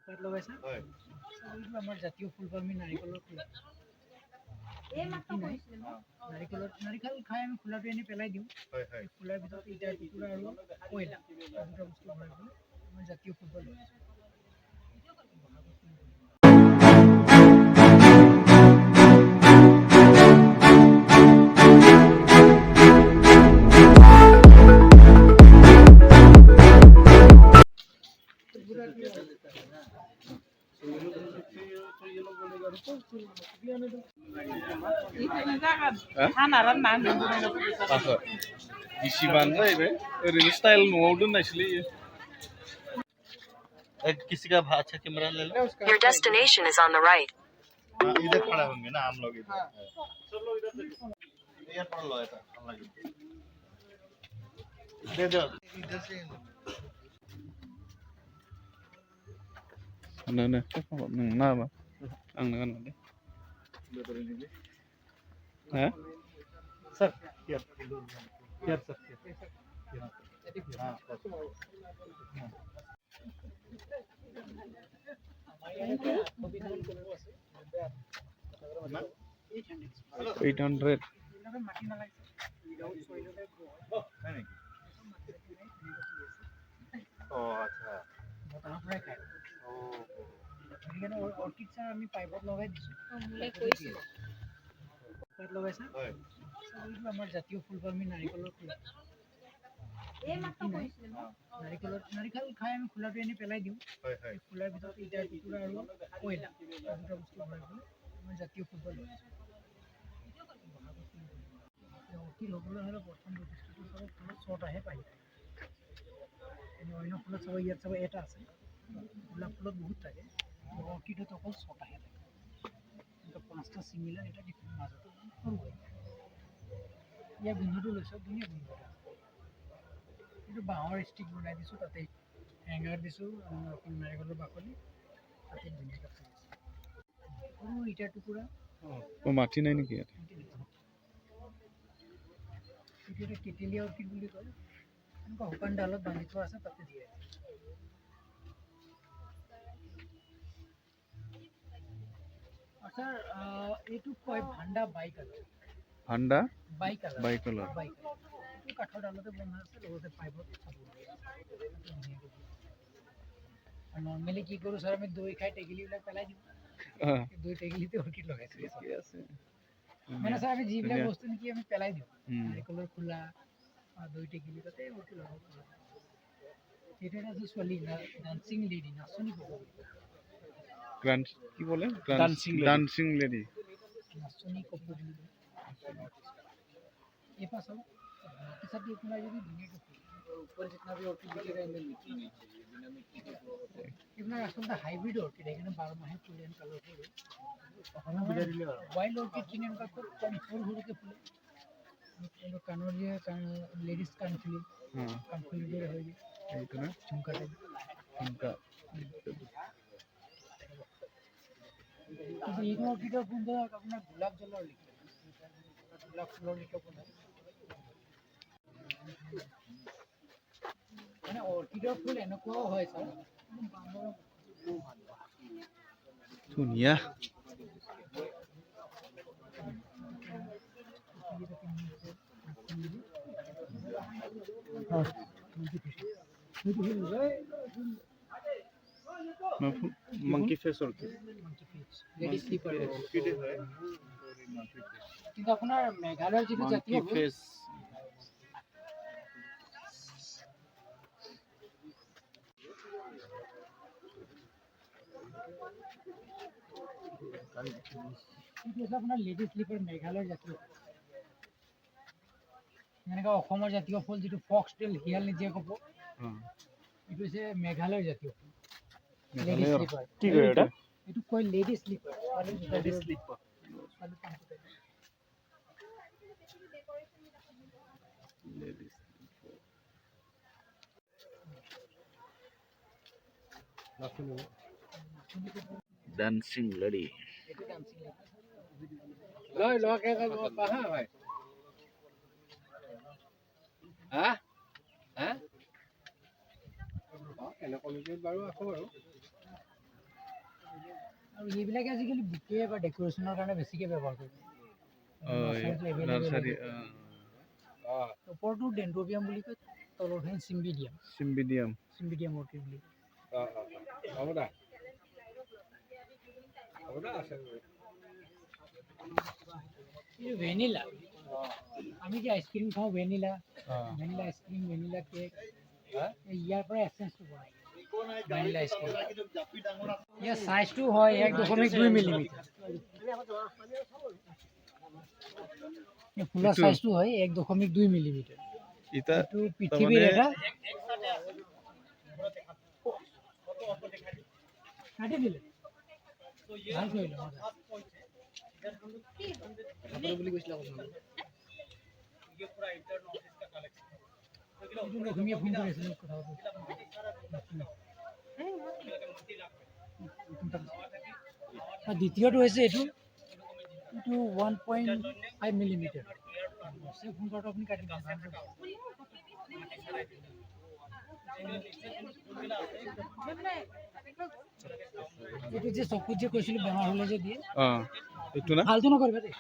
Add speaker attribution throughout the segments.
Speaker 1: তাত লগাইছা হয় এইটো আমাৰ জাতীয় ফুল আমি নাৰিকলৰ ফুল নাৰিকল খাই আমি খোলাটো এনে পেলাই দিওঁ হয় হয় খোলাৰ ভিতৰত ইটাৰ টুকুৰা আৰু কয়লা দুটা বস্তু ভৰাই পেলাই আমাৰ জাতীয় ফুল লগাইছোঁ
Speaker 2: गिसिबानो जाहैबाय ओरैनो स्टाइल न'आव दोननायसोलै किसी का अच्छा कैमरा ले लो
Speaker 3: Your destination is on the right.
Speaker 2: इधर खड़ा होंगे ना हम लोग इधर चलो इधर पर लो ऐसा दे दो इधर से ना ना ना मा आंनो गाननो दे हाँ
Speaker 1: सर हियर सर हाँ
Speaker 2: 800
Speaker 1: অৰ্কিড চাৰ আমি পাইপত লগাই দিছোঁ তাত লগাইছা হয় এইটো আমাৰ জাতীয় ফুল আমি নাৰিকলৰ ফুল নাৰিকল খাই আমি খোলাটো এনে পেলাই দিওঁ হয় হয় খোলাৰ ভিতৰত ইটাৰ টুকুৰা আৰু কয়লা দুটা বস্তু ভৰাই পেলাই আমাৰ জাতীয় ফুল লগাইছোঁ অৰ্কিড হ'বলৈ হ'লে প্ৰথম বস্তুটো চাব ফুলত শ্বৰ্ট আহে পাই অন্য ফুলত চাব ইয়াত চাব এটা আছে গোলাপ ফুলত বহুত থাকে অৰ্কিডত অকল শ্বৰ্ট আহে থাকে কিন্তু পাঁচটা চিমিলাৰ এটা ডিফাৰেণ্ট মাজতো সৰু হয় ইয়াৰ গোন্ধটো লৈছোঁ ধুনীয়া গোন্ধ এইটো বাঁহৰ ষ্টিক বনাই দিছোঁ তাতে হেংগাৰ দিছোঁ নাৰিকলৰ বাকলি তাতে ধুনীয়াকৈ ফুলিছে সৰু ইটাৰ টুকুৰা
Speaker 2: মাটি নাই নেকি ইয়াত
Speaker 1: এইটো এটা কেটেলীয়া অৰ্কিড বুলি কয় এনেকুৱা শুকান ডালত বান্ধি থোৱা আছে তাতে দিয়ে ছাৰ এইটো কয় ভাণ্ডা বাই কালাৰ
Speaker 2: ভাণ্ডা
Speaker 1: বাই কালাৰ
Speaker 2: বাই কালাৰ
Speaker 1: এইটো কাঠৰ ডালতে বন্ধা আছে লগতে পাইপত নৰ্মেলি কি কৰোঁ ছাৰ আমি দৈ খাই টেকেলিবিলাক পেলাই দিওঁ দৈ টেকেলিতে অৰ্কিড লগাইছোঁ মানে ছাৰ আমি যিবিলাক বস্তু নেকি আমি পেলাই দিওঁ নাৰিকলৰ খোলা দৈ টেকেলি তাতে অৰ্কিড লগাব সেইটো এটা আছে ছোৱালী ডান্সিং লেডি নাচনি কোপো
Speaker 2: কি বলে ডান্সিং লেডি
Speaker 1: নাচনি কোপো বুলি ये पास हो किसी भी इतना जो भी दुनिया के ऊपर जितना भी ऑर्किड दिखेगा इनमें मिट्टी नहीं चाहिए बिना मिट्टी के इतना असल हाइब्रिड ऑर्किड है ना 12 माह फूल कलर वाइल्ड ऑर्किड किने का खूब कम फूल हो के फूल ये कानोर ये लेडीज कानफुली कानफुली जो है ये
Speaker 2: इतना
Speaker 1: झुमका
Speaker 2: झुमका
Speaker 1: तो ये ऑर्किड का फूल अपना गुलाब जल और लिखा गुलाब फूल लिखा फूल মানে অৰ্কিডৰ ফুল এনেকুৱাও হয় ছাৰ
Speaker 2: ধুনীয়া monkey face orchid
Speaker 1: lady sleeper orchid হয় কিন্তু আপোনাৰ মেঘালয়ৰ যিটো জাতীয় ফুল আপোনাৰ লেডি স্লিপাৰ মেঘালয়ৰ জাতীয় এনেকুৱা অসমৰ জাতীয় ফুল যিটো ফক্সটেল হিয়াল নিজিয়া কপৌ এইটো হৈছে মেঘালয়ৰ জাতীয় ফুল লেডি স্লিপাৰ
Speaker 2: কি কয় এটা
Speaker 1: এইটো কয় lady sleeper lady sleeper
Speaker 2: dancing lady
Speaker 1: লয় লকে পাহা হয় হা হা এনে কমিটি বাৰু আছে বাৰু আৰু এইবিলাকে আজিকালি বুকে বা ডেক'ৰেশ্যনৰ কাৰণে বেছিকৈ ব্যৱহাৰ কৰে
Speaker 4: নাৰ্চাৰী
Speaker 1: ওপৰটো ডেণ্ড্ৰবিয়াম বুলি কয় তলৰখিনি চিম্বিডিয়াম চিম্বিডিয়াম অৰ্কিড বুলি কয় এইটো ভেনিলা আমি যে আইচক্ৰীম খাওঁ vanilla vanilla ice cream vanilla cake ইয়াৰ পৰা এচেঞ্চটো বনায় ভেনিলা আইচক্ৰীম ইয়াৰ চাইজটো হয় 1.2 মিলিমিটাৰ ফুলৰ চাইজটো হয় 1.2 মিলিমিটাৰ এইটো পৃথিৱীৰ এটা কাটি দিলে ভাল কৰিলে বুলি কৈছিলে লখিমীয়ে ফোন কৰিছিলে দ্বিতীয়টো হৈছে এইটো 1.5 মিলিমিটাৰ ফোন কৰাটো আপুনি কাটি দিব এইটো যে চকুত যে কৈছিলোঁ বেমাৰ হ'লে যে দিয়ে
Speaker 4: এইটো না
Speaker 1: ভালটো নকৰিবা দেই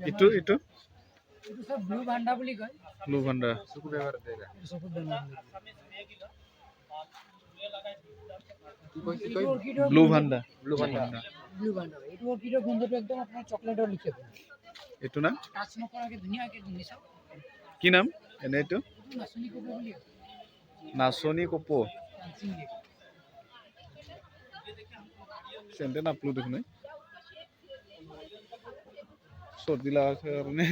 Speaker 4: এইটো
Speaker 1: এইটো চব ব্লু ভাণ্ডা বুলি কয়
Speaker 4: ব্লু ভাণ্ডা
Speaker 1: চকুত বেমাৰ
Speaker 4: ব্লু ভাণ্ডা
Speaker 1: এইটো অৰ্কিডৰ গোন্ধটো একদম আপোনাৰ চকলেটৰ লিখে
Speaker 4: এইটো না
Speaker 1: টাচ নকৰাকৈ ধুনীয়াকৈ গোন্ধি চাওক
Speaker 4: কি নাম এনে এইটো
Speaker 1: নাচনি কপৌ বুলি কয়
Speaker 4: নাচনি কপৌ চেণ্টে নাপলো দেখোন চৰ্দি লগাছে কাৰণে